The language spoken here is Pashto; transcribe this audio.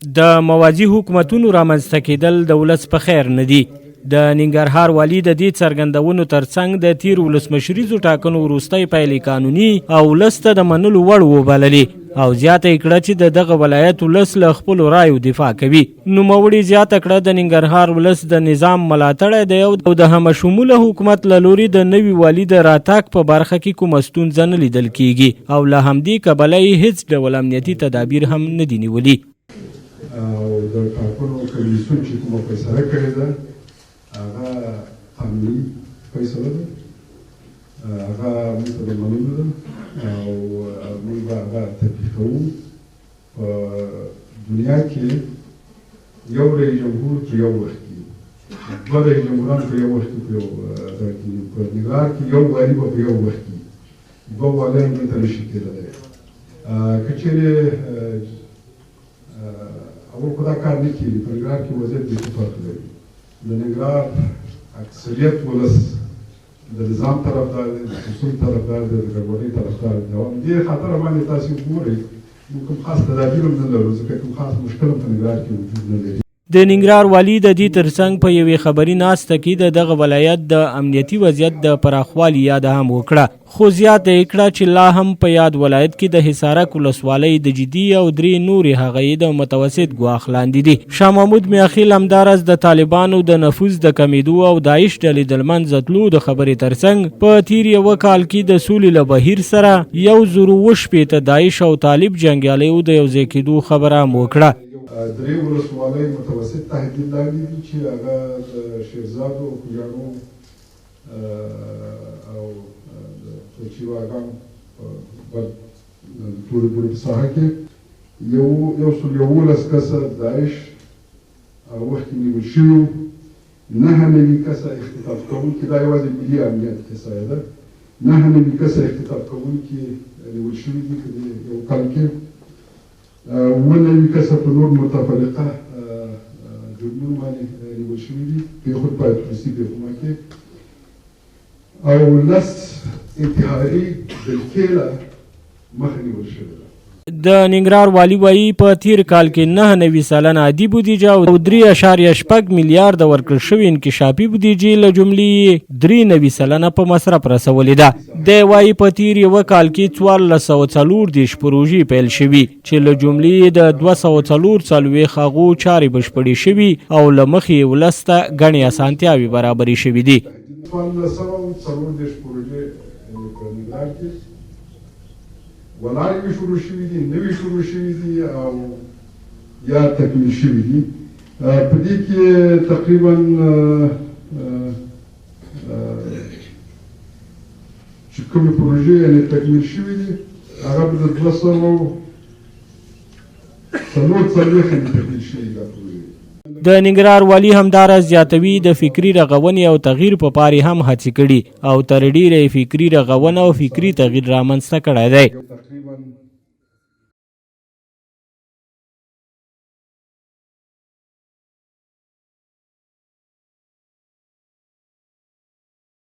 د موازي حکومتونو رامنځته کېدل د ولس په خیر نه دي. د ننګرهار والي د دې څرګندونو ترڅنګ د تیر ولسمشریزو ټاکنو وروستۍ پایلې قانوني او ولس ته د منلو وړ وبللې او زیاته یې کړه چې دغه ولایت ولس له خپلو رایو دفاع کوي. نوموړي زیاته کړه د ننګرهار ولس د نظام ملاتړی دی او د همشموله حکومت له لوري د نوي والي د راتګ په برخه کې کومه ستونزه نه لیدل کیږي او له همدې کبله یې هیڅ ډول امنیتي تدابیر هم نه دي نیولي. او د ټاکنو کمیسیون چې کومه فیصله کړې ده هغه قانوني فیصله ده، هغه موږ ته د منلو ده او موږ به هغه تطبیق کوو. په دنیا کې یو رئیس جمهور په یو وخت کې، دوه رئیس جمهوران په یو وخت کې په یو ځای کې، په ننګرهار کې یو والي به په یو وخت کې، دوه والیان دلته نشي کېدلی. که چېرې اول خو دا کار نه کېږي، په ننګرهار کې وضعیت بیخي فرق لري. د ننګرهار اکثریت ولس د نظام طرفدار دی، د اصول طرفدار دی، د ګډوډۍ طرفدار دی. او همدې خاطره باندې تاسې وګورئ موږ کوم خاص تدابیر هم نه لرو، ځکه کوم خاص مشکل هم په ننګرهار کې وجود نه لري. د ننګرهار والي د دې ترڅنګ په یوې خبري ناسته کې د دغه ولایت د امنیتي وضعیت د پراخوالي یاد هم وکړه، خو زیاته یې کړه چې لا هم په یاد ولایت کې د حصارک ولسوالۍ د جدي او 3 نورې هغې د متوسط ګواښ لاندې دي. شاه محمود میاخیل همداراز د طالبانو د نفوذ د کمیدو او داعش ډلې د منځه تلو د خبرې ترڅنګ په تیر یوه کال کې د سولې له بهیر سره 1,080 داعش او طالب جنګیالیو د یوځای کېدو خبره هم وکړه. 3 ولسوالۍ متوسط تهدید لاندې دي چې هغه د شیرزادو، خوجانو او د توچیواګانو په ټولې پورې ساحه کې 111 کسه داعش وختي نیول شوي، 9 کسه اختطاف کوونکي، دا یوازې ملي امنیت احصایه ده، 9 کسه اختطاف کوونکي نیول شوي دي په دې یو کال کې، 9 کسه په نور متفرقه جرمونو باندې نیول شوي دي، پېښو باید پولیسي پېښونه کې، او 10 انتحاري بالفعله مخه نیول شوې ده. د ننګرهار والي وایي په تیر کال کې 9 سلنه عادي بودیجه او 3.6 میلیارډ ورکړل شوې انکشافي بودیجې له جملې 3 سلنه په مصرف رسولې ده. دی وایي په تیر یوه کال کې 1440 پروژې پیل شوي چې له جملې د 240 هغو چارې بشپړې شوي او له مخې ولس ته ګڼې اسانتیاوې برابرې شوي دي. 1440 پروژې په ننګرهار کې ولاړې شروع شوي دي، نوي شروع شوي دي او یا تکمیل شوي دي. په دې کې تقریبا چې کومې پروژې یعنې تکمیل شوي دي هغه به د 244 تکمیل شوي دا پروژې. د ننګرهار والي همداراز زیاتوي د فکري رغونې او تغییر په پارې هم هڅې کړي او تر ډیره فکري رغونه او فکري تغییر رامنځته کړی دی. تقریبا